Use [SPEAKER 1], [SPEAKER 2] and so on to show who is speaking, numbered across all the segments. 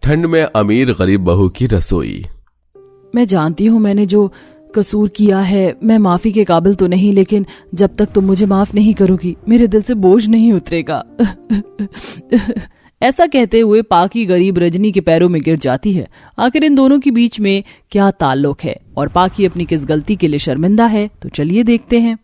[SPEAKER 1] ठंड में अमीर गरीब बहू की रसोई।
[SPEAKER 2] मैं जानती हूँ मैंने जो कसूर किया है, मैं माफी के काबिल तो नहीं, लेकिन जब तक तुम मुझे माफ नहीं करोगी मेरे दिल से बोझ नहीं उतरेगा। ऐसा कहते हुए पाकी गरीब रजनी के पैरों में गिर जाती है। आखिर इन दोनों के बीच में क्या ताल्लुक है और पाकी अपनी किस गलती के लिए शर्मिंदा है, तो चलिए देखते हैं।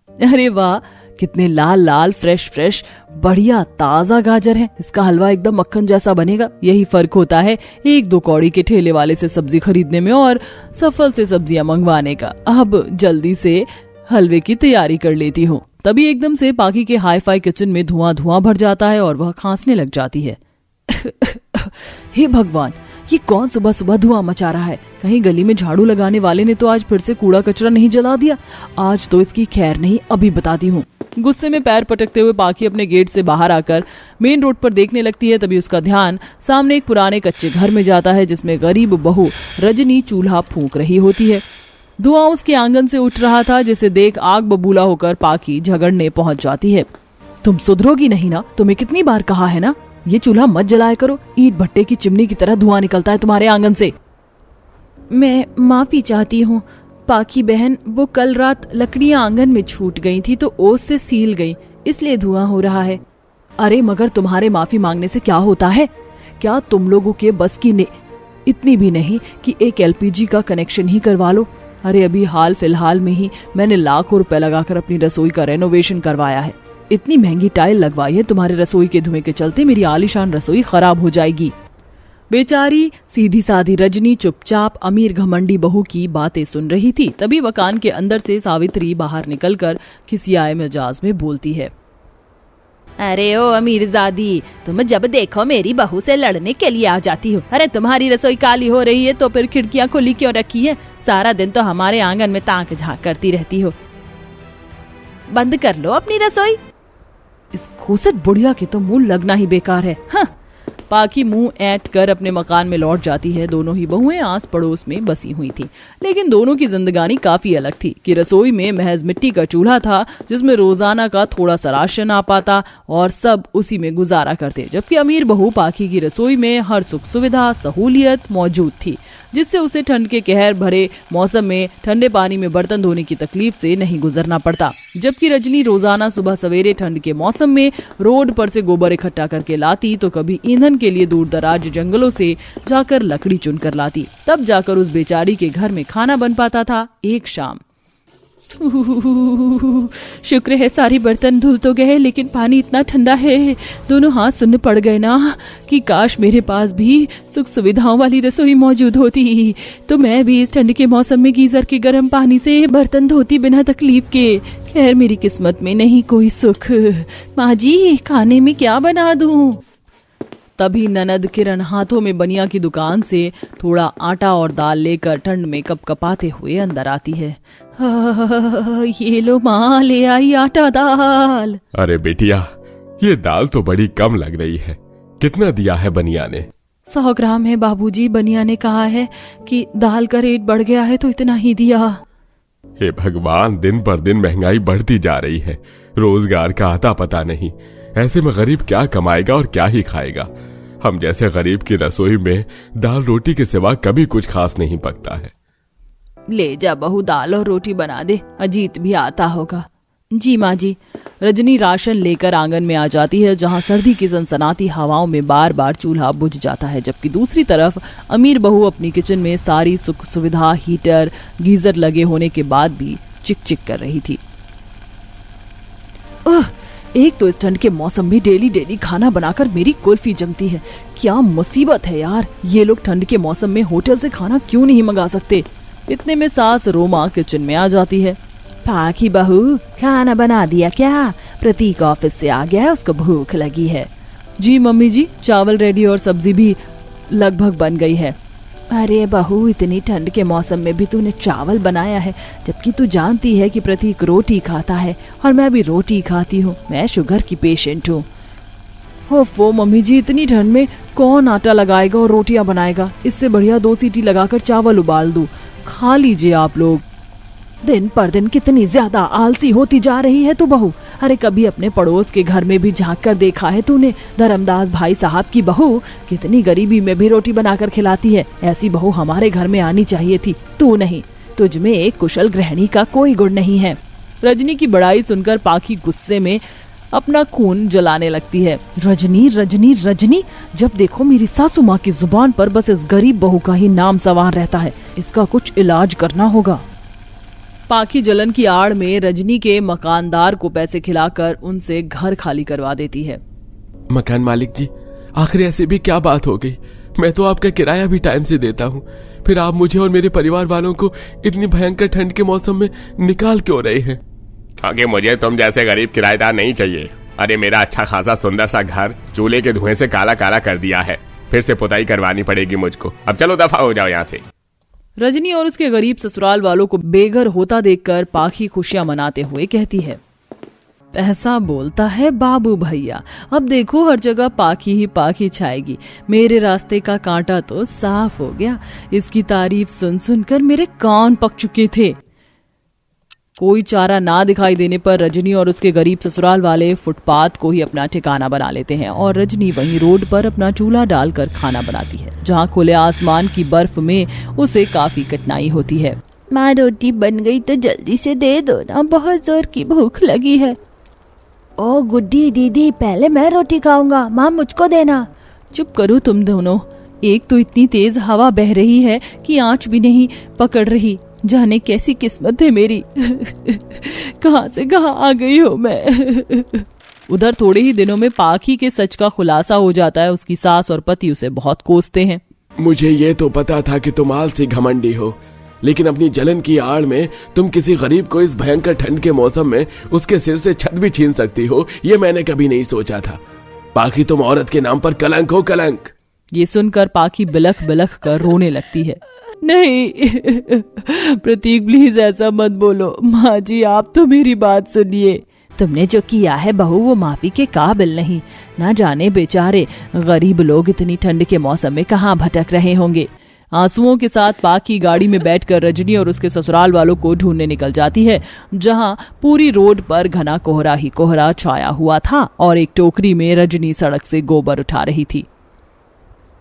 [SPEAKER 2] अरे वाह, कितने लाल लाल फ्रेश बढ़िया ताजा गाजर है। इसका हलवा एकदम मक्खन जैसा बनेगा। यही फर्क होता है एक दो कौड़ी के ठेले वाले से सब्जी खरीदने में और सफल से सब्जियां मंगवाने का। अब जल्दी से हलवे की तैयारी कर लेती हूँ। तभी एकदम से पाकी के हाई फाई किचन में धुआं भर जाता है और वह खांसने लग जाती है। हे भगवान, ये कौन सुबह सुबह धुआं मचा रहा है? कहीं गली में झाड़ू लगाने वाले ने तो आज फिर से कूड़ा कचरा नहीं जला दिया? आज तो इसकी खैर नहीं, अभी बताती हूँ। गुस्से में पैर पटकते हुए पाकी अपने गेट से बाहर आकर मेन रोड पर देखने लगती है। तभी उसका ध्यान सामने एक पुराने कच्चे घर में जाता है जिसमें गरीब बहू रजनी चूल्हा फूंक रही होती है। धुआं उसके आंगन से उठ रहा था, जिसे देख आग बबूला होकर पाकी झगड़ने पहुंच जाती है। तुम सुधरोगी नहीं ना? तुम्हें कितनी बार कहा है ना, ये चूल्हा मत जलाया करो। ईंट भट्टे की चिमनी की तरह धुआं निकलता है तुम्हारे आंगन से। मैं माफी चाहती हूँ पाकी बहन, वो कल रात लकड़ियां आंगन में छूट गई थी तो ओस से सील गई, इसलिए धुआं हो रहा है। अरे मगर तुम्हारे माफी मांगने से क्या होता है? क्या तुम लोगों के बस की इतनी भी नहीं कि एक एलपीजी का कनेक्शन ही करवा लो? अरे अभी हाल फिलहाल में ही मैंने लाखों रुपए लगाकर अपनी रसोई का रेनोवेशन करवाया है। इतनी महंगी टाइल लगवाई है, तुम्हारे रसोई के धुएं के चलते मेरी आलीशान रसोई खराब हो जाएगी। बेचारी सीधी साधी रजनी चुपचाप अमीर घमंडी बहू की बातें सुन रही थी। तभी मकान के अंदर से सावित्री बाहर निकलकर खिसियाए मिजाज में बोलती है। अरे ओ अमीरजादी, तुम जब देखो मेरी बहू से लड़ने के लिए आ जाती हो। अरे तुम्हारी रसोई काली हो रही है तो फिर खिड़कियां खुली क्यों रखी है? सारा दिन तो हमारे आंगन में ताक झांक करती रहती हो। बंद कर लो अपनी रसोई। इस खूसट बुढ़िया के तो मुंह लगना ही बेकार है। हाँ। पाकी मुंह ऐंठ कर अपने मकान में लौट जाती है। दोनों ही बहुएं आस पड़ोस में बसी हुई थी, लेकिन दोनों की जिंदगानी काफी अलग थी। कि रसोई में महज मिट्टी का चूल्हा था जिसमें रोजाना का थोड़ा सा राशन आ पाता और सब उसी में गुजारा करते, जबकि अमीर बहू पाकी की रसोई में हर सुख सुविधा सहूलियत मौजूद थी, जिससे उसे ठंड के कहर भरे मौसम में ठंडे पानी में बर्तन धोने की तकलीफ से नहीं गुजरना पड़ता। जबकि रजनी रोजाना सुबह सवेरे ठंड के मौसम में रोड पर से गोबर इकट्ठा करके लाती तो कभी ईंधन के लिए दूर दराज जंगलों से जाकर लकड़ी चुनकर लाती। तब जाकर उस बेचारी के घर में खाना बन पाता था एक शाम। शुक्र है सारी बर्तन धुल तो गए, लेकिन पानी इतना ठंडा है दोनों हाथ सुन्न पड़ गए ना कि काश मेरे पास भी सुख सुविधाओं वाली रसोई मौजूद होती तो मैं भी इस ठंड के मौसम में गीजर के गर्म पानी से बर्तन धोती बिना तकलीफ के। खैर मेरी किस्मत में नहीं कोई सुख। माँ जी, खाने में क्या बना दूं? तभी ननद किरण हाथों में बनिया की दुकान से थोड़ा आटा और दाल लेकर ठंड में कपकपाते हुए अंदर आती है। ये लो माँ, ले आई आटा दाल।
[SPEAKER 1] अरे बेटिया, ये दाल तो बड़ी कम लग रही है। कितना दिया है बनिया ने?
[SPEAKER 2] 100 ग्राम है बाबूजी। बनिया ने कहा है कि दाल का रेट बढ़ गया है तो इतना ही दिया।
[SPEAKER 1] हे भगवान, दिन पर दिन महंगाई बढ़ती जा रही है, रोजगार का आता पता नहीं। ऐसे में गरीब क्या कमाएगा और क्या ही खाएगा? हम जैसे गरीब की रसोई में दाल रोटी के सिवा कभी कुछ खास नहीं पकता है।
[SPEAKER 2] ले जा बहू, दाल और रोटी बना दे, अजीत भी आता होगा। जी माँ जी। रजनी राशन लेकर आंगन में आ जाती है, जहाँ सर्दी की सनसनाती हवाओं में बार बार चूल्हा बुझ जाता है, जबकि दूसरी तरफ अमीर बहू अपनी किचन में सारी सुख सुविधा, हीटर, गीजर लगे होने के बाद भी चिक चिक कर रही थी। एक तो इस ठंड के मौसम में डेली डेली खाना बनाकर मेरी कुल्फी जमती है। क्या मुसीबत है यार, ये लोग ठंड के मौसम में होटल से खाना क्यों नहीं मंगा सकते? इतने में सास रोमा किचन में आ जाती है। पाकी बहू, खाना बना दिया क्या? प्रतीक ऑफिस से आ गया है, उसको भूख लगी है। जी मम्मी जी, चावल रेडी और सब्जी भी लगभग बन गई है। अरे बहू, इतनी ठंड के मौसम में भी तूने चावल बनाया है, जबकि तू जानती है कि प्रतीक रोटी खाता है और मैं भी रोटी खाती हूँ। मैं शुगर की पेशेंट हूँ। वो मम्मी जी, इतनी ठंड में कौन आटा लगाएगा और रोटियां बनाएगा? इससे बढ़िया 2 सीटी लगाकर चावल उबाल दूं। खा लीजिए आप लोग। दिन पर दिन कितनी ज्यादा आलसी होती जा रही है तू बहू। अरे कभी अपने पड़ोस के घर में भी झांक कर देखा है तूने? धर्मदास भाई साहब की बहू कितनी गरीबी में भी रोटी बनाकर खिलाती है। ऐसी बहू हमारे घर में आनी चाहिए थी। तू नहीं, तुझ में एक कुशल गृहिणी का कोई गुण नहीं है। रजनी की बड़ाई सुनकर पाखी गुस्से में अपना खून जलाने लगती है। रजनी रजनी रजनी, जब देखो मेरी सासू माँ की जुबान पर बस इस गरीब बहू का ही नाम सवार रहता है। इसका कुछ इलाज करना होगा। पाखी जलन की आड़ में रजनी के मकानदार को पैसे खिलाकर उनसे घर खाली करवा देती है।
[SPEAKER 1] मकान मालिक जी, आखिर ऐसी भी क्या बात हो गई? मैं तो आपका किराया भी टाइम से देता हूँ, फिर आप मुझे और मेरे परिवार वालों को इतनी भयंकर ठंड के मौसम में निकाल क्यों रहे हैं?
[SPEAKER 3] क्योंकि मुझे तुम जैसे गरीब किराएदार नहीं चाहिए। अरे मेरा अच्छा खासा सुंदर सा घर चूल्हे के धुएं से काला काला कर दिया है, फिर से पुताई करवानी पड़ेगी मुझको। अब चलो दफा हो जाओ यहाँ से।
[SPEAKER 2] रजनी और उसके गरीब ससुराल वालों को बेघर होता देखकर पाखी खुशियां मनाते हुए कहती है, पैसा बोलता है बाबू भैया। अब देखो हर जगह पाखी ही पाखी छाएगी। मेरे रास्ते का कांटा तो साफ हो गया। इसकी तारीफ सुन सुनकर मेरे कान पक चुके थे। कोई चारा ना दिखाई देने पर रजनी और उसके गरीब ससुराल वाले फुटपाथ को ही अपना ठिकाना बना लेते हैं और रजनी वहीं रोड पर अपना चूल्हा डालकर खाना बनाती है, जहां खुले आसमान की बर्फ में उसे काफी कठिनाई होती है।
[SPEAKER 4] माँ रोटी बन गई तो जल्दी से दे दो ना, बहुत जोर की भूख लगी है। ओ गुड्डी दीदी, पहले मैं रोटी खाऊंगा, माँ मुझको देना।
[SPEAKER 2] चुप करो तुम दोनों। एक तो इतनी तेज हवा बह रही है कि आंच भी नहीं पकड़ रही। जाने कैसी किस्मत है मेरी। कहां से कहां आ गई हूँ मैं। उधर थोड़े ही दिनों में पाखी के सच का खुलासा हो जाता है। उसकी सास और पति उसे बहुत कोसते हैं।
[SPEAKER 1] मुझे ये तो पता था कि तुम आलसी घमंडी हो, लेकिन अपनी जलन की आड़ में तुम किसी गरीब को इस भयंकर ठंड के मौसम में उसके सिर से छत भी छीन सकती हो, ये मैंने कभी नहीं सोचा था। पाखी, तुम औरत के नाम पर कलंक हो, कलंक।
[SPEAKER 2] ये सुनकर पाखी बिलख बिलख कर रोने लगती है। नहीं प्रतीक, प्लीज ऐसा मत बोलो। माँ जी, आप तो मेरी बात सुनिए।
[SPEAKER 4] तुमने जो किया है बहू, वो माफी के काबिल नहीं।
[SPEAKER 2] ना जाने बेचारे गरीब लोग इतनी ठंड के मौसम में कहाँ भटक रहे होंगे। आंसुओं के साथ पाखी गाड़ी में बैठकर रजनी और उसके ससुराल वालों को ढूंढने निकल जाती है, जहां पूरी रोड पर घना कोहरा ही कोहरा छाया हुआ था और एक टोकरी में रजनी सड़क से गोबर उठा रही थी।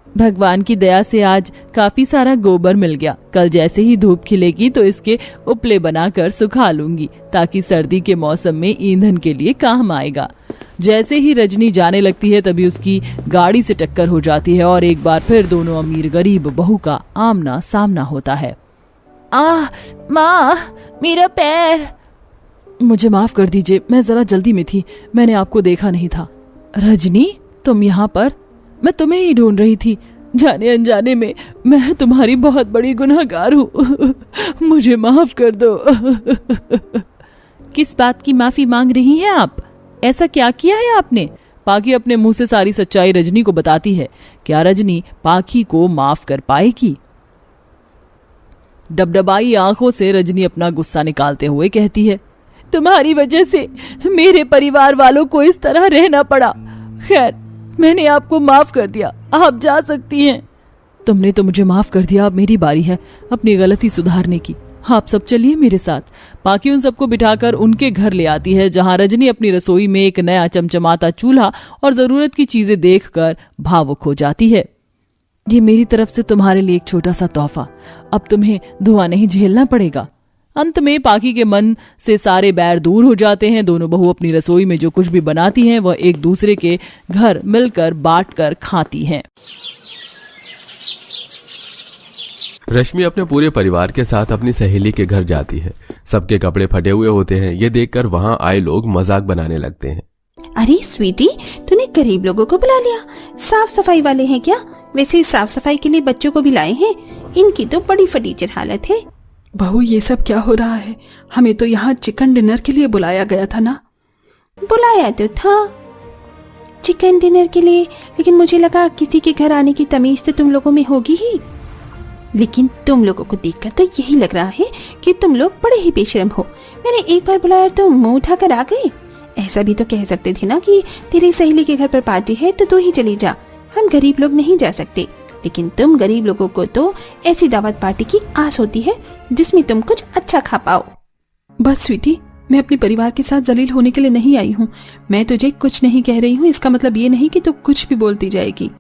[SPEAKER 2] भगवान की दया से आज काफी सारा गोबर मिल गया। कल जैसे ही धूप खिलेगी तो इसके उपले बनाकर सुखा लूंगी, ताकि सर्दी के मौसम में ईंधन के लिए काम आएगा। जैसे ही रजनी जाने लगती है तभी उसकी गाड़ी से टक्कर हो जाती है और एक बार फिर दोनों अमीर गरीब बहू का आमना सामना होता है।
[SPEAKER 4] माँ, मेरा पैर।
[SPEAKER 2] मुझे माफ कर दीजिए, मैं जरा जल्दी में थी, मैंने आपको देखा नहीं था। रजनी, तुम यहाँ पर? मैं तुम्हें ही ढूंढ रही थी। जाने अनजाने में मैं तुम्हारी बहुत बड़ी गुनहगार हूँ। मुझे माफ कर दो।
[SPEAKER 4] किस बात की माफी मांग रही हैं आप?
[SPEAKER 2] ऐसा क्या किया है आपने? पाखी अपने मुंह से सारी सच्चाई रजनी को बताती है। क्या रजनी पाखी को माफ कर पाएगी? डबडबाई आंखों से रजनी अपना गुस्सा निकालते हुए कहती है,
[SPEAKER 4] तुम्हारी वजह से मेरे परिवार वालों को इस तरह रहना पड़ा। खैर, मैंने आपको माफ कर दिया, आप जा सकती हैं।
[SPEAKER 2] तुमने तो मुझे माफ कर दिया, अब मेरी बारी है अपनी गलती सुधारने की। आप सब चलिए मेरे साथ। पाखी उन सबको बिठाकर उनके घर ले आती है, जहां रजनी अपनी रसोई में एक नया चमचमाता चूल्हा और जरूरत की चीजें देखकर भावुक हो जाती है। ये मेरी तरफ से तुम्हारे लिए एक छोटा सा तोहफा। अब तुम्हें धुआं नहीं झेलना पड़ेगा। अंत में पाखी के मन से सारे बैर दूर हो जाते हैं। दोनों बहू अपनी रसोई में जो कुछ भी बनाती हैं वह एक दूसरे के घर मिलकर बांटकर खाती हैं।
[SPEAKER 1] रश्मि अपने पूरे परिवार के साथ अपनी सहेली के घर जाती है। सबके कपड़े फटे हुए होते हैं। ये देखकर वहाँ आए लोग मजाक बनाने लगते हैं।
[SPEAKER 5] अरे स्वीटी, तूने गरीब लोगों को बुला लिया। साफ सफाई वाले हैं क्या? वैसे साफ सफाई के लिए बच्चों को भी लाए हैं। इनकी तो बड़ी फटीचर हालत है।
[SPEAKER 6] बहू, ये सब क्या हो रहा है? हमें तो यहाँ चिकन डिनर के लिए बुलाया गया था ना?
[SPEAKER 5] बुलाया तो था चिकन डिनर के लिए, लेकिन मुझे लगा किसी के घर आने की तमीज तो तुम लोगों में होगी ही। लेकिन तुम लोगों को देखकर तो यही लग रहा है कि तुम लोग बड़े ही बेशर्म हो। मैंने एक बार बुलाया तो मुंह उठाकर आ गए। ऐसा भी तो कह सकते थे ना कि तेरी सहेली के घर पर पार्टी है तो तू ही चली जा, हम गरीब लोग नहीं जा सकते। लेकिन तुम गरीब लोगों को तो ऐसी दावत पार्टी की आस होती है जिसमें तुम कुछ अच्छा खा पाओ।
[SPEAKER 6] बस स्वीटी, मैं अपने परिवार के साथ जलील होने के लिए नहीं आई हूँ। मैं तुझे कुछ नहीं कह रही हूँ, इसका मतलब ये नहीं कि तू कुछ भी बोलती जाएगी।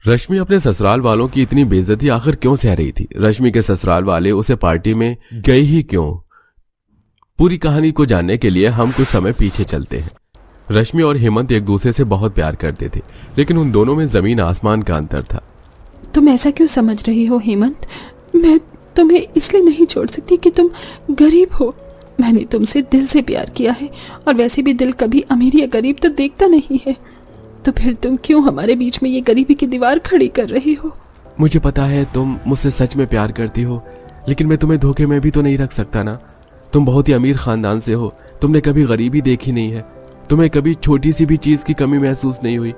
[SPEAKER 1] रश्मि अपने ससुराल वालों की इतनी बेइज्जती आखिर क्यों सह रही थी? रश्मि के ससुराल वाले उसे पार्टी में गए ही क्यों? पूरी कहानी को जानने के लिए हम कुछ समय पीछे चलते हैं। रश्मि और हेमंत एक दूसरे से बहुत प्यार करते थे, लेकिन उन दोनों में जमीन आसमान का अंतर था।
[SPEAKER 6] तुम ऐसा क्यों समझ रही हो हेमंत? मैं तुम्हें इसलिए नहीं छोड़ सकती कि तुम गरीब हो। मैंने तुमसे दिल से प्यार किया है, और वैसे भी दिल कभी अमीर या गरीब तो देखता नहीं है। तो फिर तुम क्यों हमारे बीच में ये गरीबी की दीवार खड़ी कर रही हो?
[SPEAKER 1] मुझे पता है तुम मुझसे सच में प्यार करती हो, लेकिन मैं तुम्हें धोखे में भी तो नहीं रख सकता ना। तुम बहुत ही अमीर खानदान से हो, तुमने कभी गरीबी देखी नहीं है, तुम्हें कभी छोटी सी भी चीज की कमी महसूस नहीं हुई।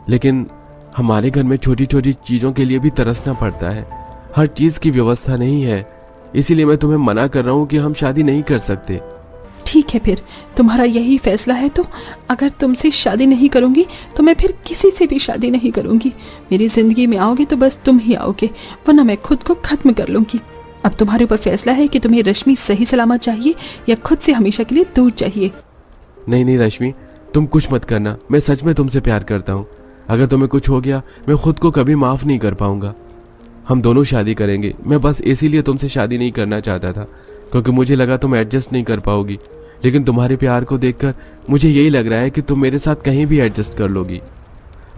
[SPEAKER 1] लेकिन हमारे घर में छोटी छोटी चीजों के लिए भी तरसना पड़ता है, हर चीज की व्यवस्था नहीं है। इसीलिए मैं तुम्हें मना कर रहा हूँ कि हम शादी नहीं कर सकते।
[SPEAKER 6] ठीक है, फिर तुम्हारा यही फैसला है तो अगर तुमसे शादी नहीं करूंगी तो मैं फिर किसी से भी शादी नहीं करूंगी। मेरी जिंदगी में आओगे तो बस तुम ही आओगे, वरना मैं खुद को खत्म कर लूंगी। अब तुम्हारे ऊपर फैसला है कि तुम्हें रश्मि सही सलामत चाहिए या खुद से हमेशा के लिए दूर चाहिए।
[SPEAKER 1] नहीं नहीं रश्मि, तुम कुछ मत करना, मैं सच में तुमसे प्यार करता हूँ। अगर तुम्हें कुछ हो गया मैं खुद को कभी माफ नहीं कर पाऊंगा। हम दोनों शादी करेंगे। मैं बस इसीलिए तुमसे शादी नहीं करना चाहता था क्योंकि मुझे लगा तुम एडजस्ट नहीं कर पाओगी, लेकिन तुम्हारे प्यार को देखकर मुझे यही लग रहा है कि तुम मेरे साथ कहीं भी एडजस्ट कर लोगी।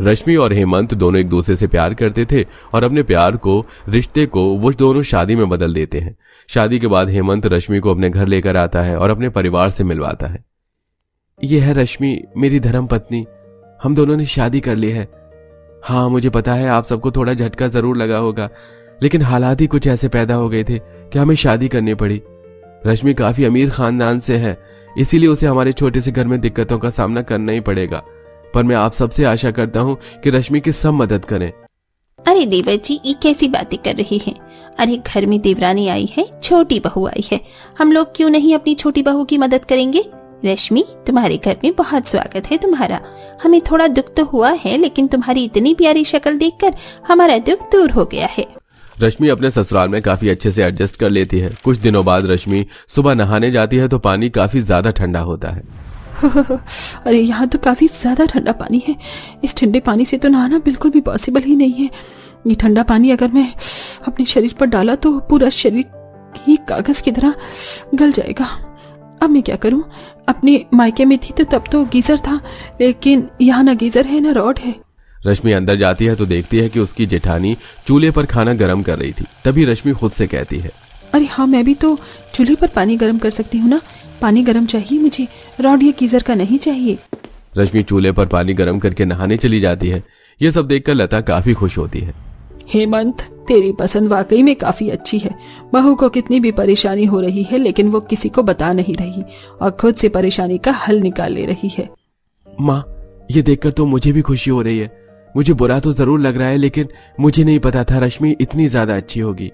[SPEAKER 1] रश्मि और हेमंत दोनों एक दूसरे से प्यार करते थे और अपने प्यार को, रिश्ते को वो दोनों शादी में बदल देते हैं। शादी के बाद हेमंत रश्मि को अपने घर लेकर आता है और अपने परिवार से मिलवाता है। ये है रश्मि, मेरी धर्म पत्नी। हम दोनों ने शादी कर ली है। हाँ, मुझे पता है आप सबको थोड़ा झटका जरूर लगा होगा, लेकिन हालात ही कुछ ऐसे पैदा हो गए थे कि हमें शादी करनी पड़ी। रश्मि काफी अमीर खानदान से है, इसीलिए उसे हमारे छोटे से घर में दिक्कतों का सामना करना ही पड़ेगा। पर मैं आप सबसे आशा करता हूँ कि रश्मि की सब मदद करें।
[SPEAKER 5] अरे देवर जी, ये कैसी बातें कर रही हैं? अरे घर में देवरानी आई है, छोटी बहू आई है, हम लोग क्यों नहीं अपनी छोटी बहू की मदद करेंगे? रश्मि, तुम्हारे घर में बहुत स्वागत है तुम्हारा। हमें थोड़ा दुख तो हुआ है, लेकिन तुम्हारी इतनी प्यारी शक्ल देखकर हमारा दुख दूर हो गया है।
[SPEAKER 1] रश्मि अपने ससुराल में काफी अच्छे से एडजस्ट कर लेती है। कुछ दिनों बाद रश्मि सुबह नहाने जाती है तो पानी काफी ज्यादा ठंडा होता है।
[SPEAKER 6] अरे यहाँ तो काफी ज्यादा ठंडा पानी है। इस ठंडे पानी से तो नहाना बिल्कुल भी पॉसिबल ही नहीं है। ये ठंडा पानी अगर मैं अपने शरीर पर डाला तो पूरा शरीर ही कागज की तरह गल जाएगा। अब मैं क्या करूं? अपने मायके में थी तो तब तो गीजर था, लेकिन यहाँ ना गीजर है ना रॉड है।
[SPEAKER 1] रश्मि अंदर जाती है तो देखती है कि उसकी जेठानी चूल्हे पर खाना गर्म कर रही थी। तभी रश्मि खुद से कहती है,
[SPEAKER 6] अरे हाँ, मैं भी तो चूल्हे पर पानी गर्म कर सकती हूँ ना। पानी गर्म चाहिए मुझे, रॉड या गीजर का नहीं चाहिए।
[SPEAKER 1] रश्मि चूल्हे पर पानी गर्म करके नहाने चली जाती है। ये सब देखकर लता काफी खुश होती है।
[SPEAKER 6] हेमंत, तेरी पसंद वाकई में काफी अच्छी है। बहू को कितनी भी परेशानी हो रही है, लेकिन वो किसी को बता नहीं रही और खुद से परेशानी का हल निकाल ले रही है।
[SPEAKER 1] माँ, ये देखकर तो मुझे भी खुशी हो रही है। मुझे बुरा तो जरूर लग रहा है, लेकिन मुझे नहीं पता था रश्मि इतनी ज्यादा अच्छी होगी।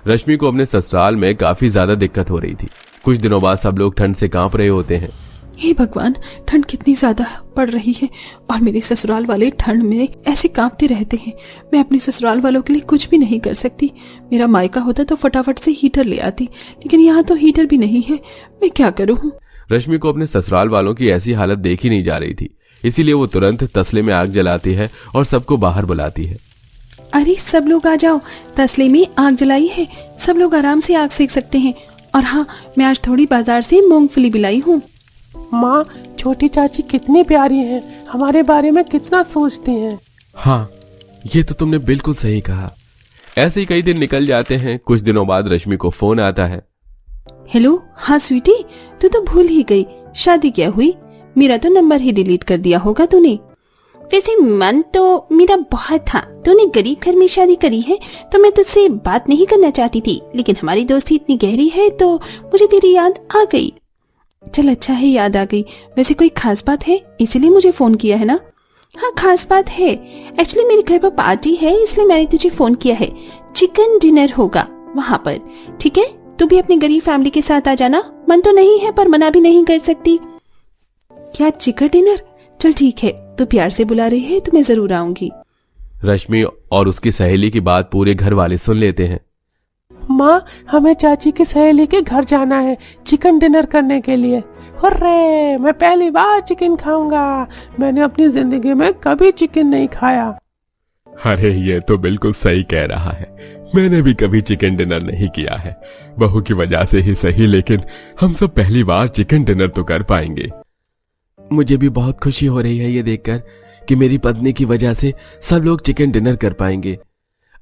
[SPEAKER 1] रश्मि को अपने ससुराल में काफी ज्यादा दिक्कत हो रही थी। कुछ दिनों बाद सब लोग ठंड से कांप रहे होते हैं।
[SPEAKER 6] हे भगवान, ठंड कितनी ज्यादा पड़ रही है और मेरे ससुराल वाले ठंड में ऐसे कांपते रहते हैं। मैं अपने ससुराल वालों के लिए कुछ भी नहीं कर सकती। मेरा मायका होता तो फटाफट से हीटर ले आती, लेकिन यहाँ तो हीटर भी नहीं है। मैं क्या करूँ?
[SPEAKER 1] रश्मि को अपने ससुराल वालों की ऐसी हालत देखी नहीं जा रही थी, इसीलिए वो तुरंत तसले में आग जलाती है और सबको बाहर बुलाती है।
[SPEAKER 6] अरे सब लोग आ जाओ, तसले में आग जलाई है, सब लोग आराम से आग सेक सकते हैं। और हाँ, मैं आज थोड़ी बाजार से मूंगफली भी लाई हूँ।
[SPEAKER 7] माँ, छोटी चाची कितनी प्यारी हैं, हमारे बारे में कितना सोचती हैं।
[SPEAKER 1] हाँ, ये तो तुमने बिल्कुल सही कहा। ऐसे ही कई दिन निकल जाते हैं। कुछ दिनों बाद रश्मि को फोन आता है।
[SPEAKER 5] हेलो, हाँ स्वीटी, तू तो भूल ही गई, शादी क्या हुई? मेरा तो नंबर ही डिलीट कर दिया होगा तूने। वैसे मन तो मेरा बहुत था, तूने गरीब घर में शादी करी है तो मैं तुझसे बात नहीं करना चाहती थी, लेकिन हमारी दोस्ती इतनी गहरी है तो मुझे तेरी याद आ गई। चल अच्छा है, याद आ गई। वैसे कोई खास बात है इसीलिए मुझे फोन किया है ना? हाँ, खास बात है। एक्चुअली मेरे घर पर पार्टी है, इसलिए मैंने तुझे फोन किया है। चिकन डिनर होगा वहाँ पर, ठीक है? तू भी अपनी गरीब फैमिली के साथ आ जाना। मन तो नहीं है पर मना भी नहीं कर सकती। क्या चिकन डिनर? चल ठीक है, तू प्यार से बुला रही है तो मैं जरूर आऊंगी।
[SPEAKER 1] रश्मि और उसकी सहेली की बात पूरे घर वाले सुन लेते हैं।
[SPEAKER 7] माँ, हमें चाची की सहेली के घर जाना है चिकन डिनर करने के लिए। हुर्रे, मैं पहली बार चिकन खाऊंगा। मैंने अपनी जिंदगी में कभी चिकन नहीं खाया।
[SPEAKER 1] अरे ये तो बिल्कुल सही कह रहा है, मैंने भी कभी चिकन डिनर नहीं किया है। बहू की वजह से ही सही, लेकिन हम सब पहली बार चिकन डिनर तो कर पाएंगे। मुझे भी बहुत खुशी हो रही है ये देखकर कि मेरी पत्नी की वजह से सब लोग चिकन डिनर कर पाएंगे।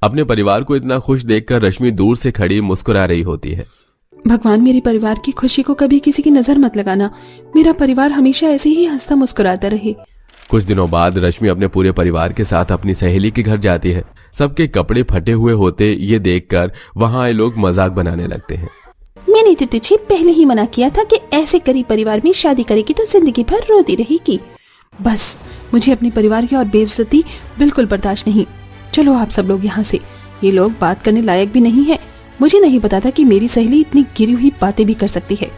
[SPEAKER 1] अपने परिवार को इतना खुश देखकर रश्मि दूर से खड़ी मुस्कुरा रही होती है।
[SPEAKER 6] भगवान, मेरे परिवार की खुशी को कभी किसी की नजर मत लगाना। मेरा परिवार हमेशा ऐसे ही हंसता मुस्कुराता रहे।
[SPEAKER 1] कुछ दिनों बाद रश्मि अपने पूरे परिवार के साथ अपनी सहेली के घर जाती है। सबके कपड़े फटे हुए होते ये देखकर वहां आए लोग मजाक बनाने लगते हैं।
[SPEAKER 5] मैंने तो तुझे पहले ही मना किया था कि ऐसे गरीब परिवार में शादी करेगी तो जिंदगी भर रोती रहेगी।
[SPEAKER 6] बस, मुझे अपने परिवार की और बेइज्जती बिल्कुल बर्दाश्त नहीं। चलो आप सब लोग यहाँ से। ये लोग बात करने लायक भी नहीं है। मुझे नहीं पता था कि मेरी सहेली इतनी गिरी हुई बातें भी कर सकती है।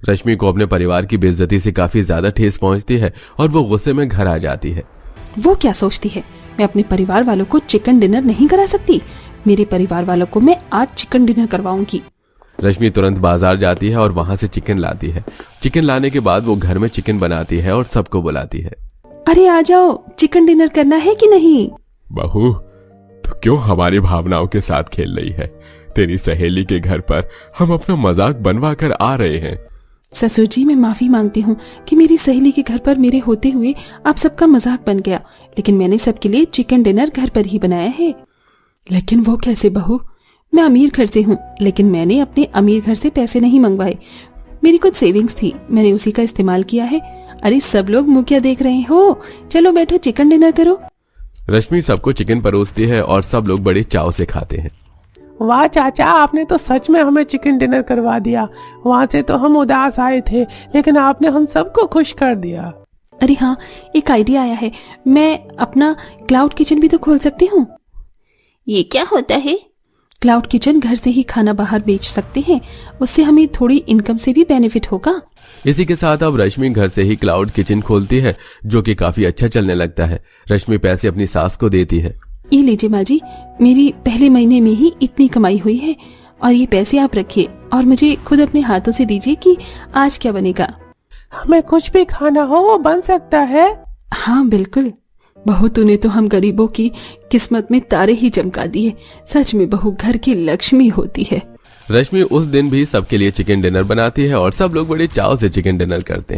[SPEAKER 1] रश्मि को अपने परिवार की बेइज्जती से काफी ज्यादा ठेस पहुंचती है और वो गुस्से में घर आ जाती है।
[SPEAKER 6] वो क्या सोचती है, मैं अपने परिवार वालों को चिकन डिनर नहीं करा सकती? मेरे परिवार वालों को मैं आज चिकन डिनर करवाऊंगी।
[SPEAKER 1] रश्मि तुरंत बाजार जाती है और वहां से चिकन लाती है। चिकन लाने के बाद वो घर में चिकन बनाती है और सबको बुलाती है।
[SPEAKER 6] अरे आ जाओ, चिकन डिनर करना है कि नहीं?
[SPEAKER 1] बहू, तो क्यों हमारी भावनाओं के साथ खेल रही है? तेरी सहेली के घर पर हम अपना मजाक बनवा कर आ रहे हैं।
[SPEAKER 6] ससुर जी, मैं माफी मांगती हूँ कि मेरी सहेली के घर पर मेरे होते हुए आप सबका मजाक बन गया, लेकिन मैंने सबके लिए चिकन डिनर घर पर ही बनाया है। लेकिन वो कैसे बहू? मैं अमीर घर से हूँ, लेकिन मैंने अपने अमीर घर से पैसे नहीं मंगवाए। मेरी कुछ सेविंग्स थी, मैंने उसी का इस्तेमाल किया है। अरे सब लोग मुँह क्या देख रहे हो? चलो बैठो, चिकन डिनर करो।
[SPEAKER 1] रश्मि सबको चिकन परोसती है और सब लोग बड़े चाव से खाते हैं।
[SPEAKER 7] वाह चाचा, आपने तो सच में हमें चिकन डिनर करवा दिया। वहाँ से तो हम उदास आए थे, लेकिन आपने हम सबको खुश कर दिया।
[SPEAKER 6] अरे हाँ, एक आइडिया आया है। मैं अपना क्लाउड किचन भी तो खोल सकती हूँ।
[SPEAKER 5] ये क्या होता है?
[SPEAKER 6] क्लाउड किचन घर से ही खाना बाहर बेच सकते हैं, उससे हमें थोड़ी इनकम से भी बेनिफिट होगा।
[SPEAKER 1] इसी के साथ अब रश्मि घर से ही क्लाउड किचन खोलती है, जो कि काफी अच्छा चलने लगता है। रश्मि पैसे अपनी सास को देती है।
[SPEAKER 6] ये लीजिए माँ जी, मेरी पहले महीने में ही इतनी कमाई हुई है और ये पैसे आप रखिए और मुझे खुद अपने हाथों से दीजिए कि आज क्या बनेगा।
[SPEAKER 7] हमें कुछ भी खाना हो वो बन सकता है?
[SPEAKER 6] हाँ बिल्कुल। बहू, तूने तो हम गरीबों की किस्मत में तारे ही चमका दिए। सच में बहू घर की लक्ष्मी होती है।
[SPEAKER 1] रश्मि उस दिन भी सबके लिए चिकन डिनर बनाती है और सब लोग बड़े चाव से चिकन डिनर करते हैं।